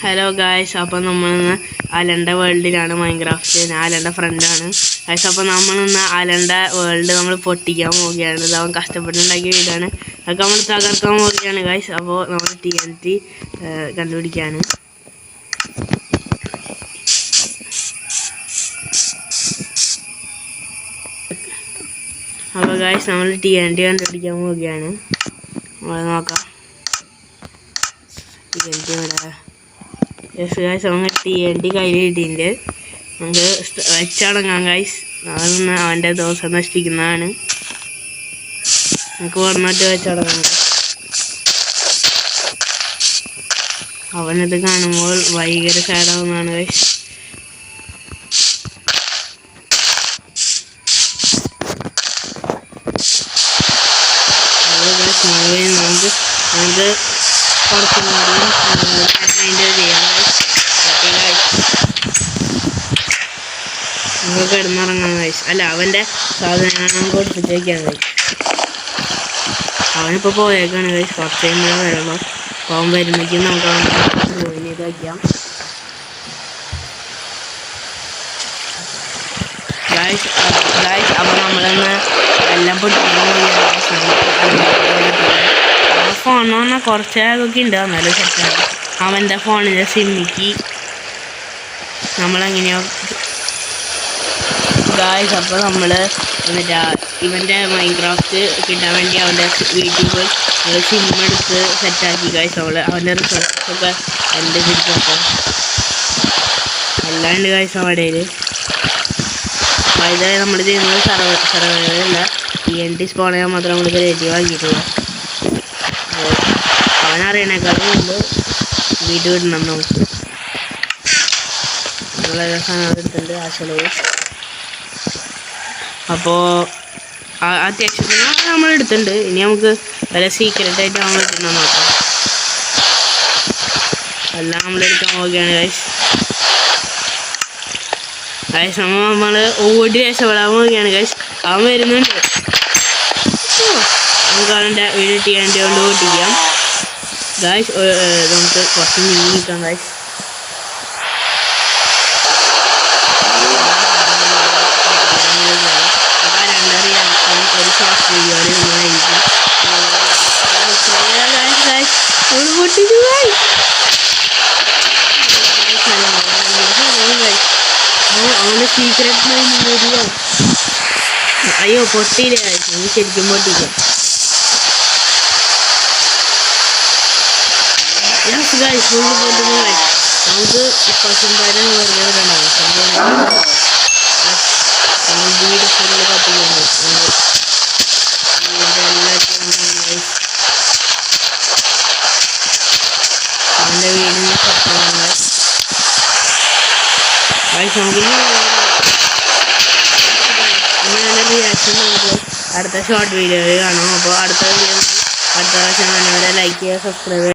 Hello guys, അപ്പോൾ നമ്മളിന്ന് അലൻ്റെ വേൾഡിലാണ് Minecraft. ഞാൻ അലൻ്റെ ഫ്രണ്ടാണ് ഗായ്സ്. അപ്പോൾ നമ്മളിന്ന് അലൻ്റെ വേൾഡ് നമ്മൾ പൊട്ടിക്കാൻ പോവുകയാണ്. ഇത് അവൻ കഷ്ടപ്പെട്ടുണ്ടാക്കിയ വീടാണ്. അതൊക്കെ നമ്മൾ തകർക്കാൻ പോവുകയാണ് ഗായ്സ്. അപ്പോൾ നമ്മൾ TNT കണ്ടുപിടിക്കുകയാണ്. അപ്പോൾ ഗായ്സ് നമ്മൾ TNT കണ്ടുപിടിക്കാൻ പോവുകയാണ്. നമ്മൾ നോക്കാം. TNT ഇവിടെ ഗായ്സ് നമുക്ക് TNT കയ്യിൽ കിട്ടിയിട്ടുണ്ട്. നമുക്ക് വെച്ചടങ്ങാം ഗായ്സ്. അതൊന്ന് അവൻ്റെ ദിവസം നശിപ്പിക്കുന്നതാണ്. നമുക്ക് വന്നിട്ട് വെച്ചടങ്ങാം. അവനത് കാണുമ്പോൾ ഭയങ്കര സാഡാവുന്നതാണ് ഗായ്സ്. നമുക്ക് കുറച്ചും നമുക്ക് കിടന്നിറങ്ങാൻ കഴിച്ചു. അല്ല, അവൻ്റെ സാധനങ്ങൾ നമുക്ക് കൊടുത്തിട്ടേക്കാണ് കഴിച്ചു. അവനിപ്പോൾ പോയേക്കാണ് കഴിച്ചു. കുറച്ച് കഴിയുമ്പോൾ വരുള്ളൂ. അപ്പോൾ അവൻ വരുമ്പോഴേക്കും നമുക്ക് അവൻ ഇത് വയ്ക്കാം. ഗായ്സ് അപ്പോൾ നമ്മളൊന്ന് എല്ലാം പൊട്ടിക്കാൻ ഫോൺ പറഞ്ഞാൽ കുറച്ചൊക്കെ ഉണ്ട്. എന്നാലും സെറ്റാണ്. അവൻ്റെ ഫോണിൻ്റെ സിമ്മിക്ക് നമ്മളെങ്ങനെയോ ഗായ്സ്. അപ്പോൾ നമ്മൾ എന്നിട്ട് ഇവൻ്റെ മൈൻക്രാഫ്റ്റ് കിട്ടാൻ വേണ്ടി അവൻ്റെ വീട്ടിൽ പോയി സിം എടുത്ത് സെറ്റാക്കി ഗായ്സ്. അവൻ്റെ റിസോഴ്സൊക്കെ എൻ്റെ തിരിച്ചപ്പോൾ എല്ലാം ഉണ്ട് ഗായ്സ് അവിടെ. അപ്പോൾ ഇതായി നമ്മൾ ചെയ്യുന്നത് സർവൈവറല്ല, TNT സ്പോൺ ചെയ്യാൻ മാത്രം നമ്മൾ ക്രിയേറ്റീവ് ആക്കിയിട്ടുള്ളൂ. അപ്പോൾ അവനറിയണേക്കാളും മുമ്പ് വീഡിയോ ഇടണം. നമുക്ക് നമ്മളെല്ലാ സാധനം എടുത്തിട്ടുണ്ട് ആശുപത്രി. അപ്പോൾ അത്യാവശ്യം നമ്മൾ എടുത്തിട്ടുണ്ട്. ഇനി നമുക്ക് വല്ല സീക്രട്ടായിട്ട് നമ്മൾ എടുക്കണം നോക്കാം. എല്ലാം നമ്മളെടുക്കാൻ പോവുകയാണ് ഗൈസ്. നമ്മൾ ഓടി രക്ഷപ്പെടാൻ പോവുകയാണ് ഗൈസ്. അവൻ വരുന്നുണ്ട്. നമുക്ക് അവൻ്റെ വീഡിയോ TNT കൊണ്ട് ഓട്ടിക്കാം ഗൈസ്. നമുക്ക് കുറച്ച് നീങ്ങി നിൽക്കാം ഗൈസ്. ഒരു ഷോർട്ട് വീഡിയോയിൽ നിന്നായിരിക്കും അവൻ്റെ സീക്രട്ട് വരിക. അയ്യോ പൊട്ടിയില്ല ഗൈസ്, നീ ശരിക്കും പൊട്ടിക്കാം. ഗൈസ് ഫുള്ള് പൊട്ടുന്നു ഗൈസ്. നമുക്ക് ഇപ്രാവശ്യം വരാൻ വെറുതെ വിടണം. വീട് ഫുള്ള് കത്തിക്കുന്നു. അവൻ്റെ വീടിന് സത്താണ് ഗൈസ്. നമുക്ക് അങ്ങനെ റിയാക്ഷൻ നമുക്ക് അടുത്ത ഷോർട്ട് വീഡിയോയിൽ കാണാം. അപ്പോൾ അടുത്ത പ്രാവശ്യം വന്നവരെ ലൈക്ക് ചെയ്യുക, സബ്സ്ക്രൈബ് ചെയ്യുക.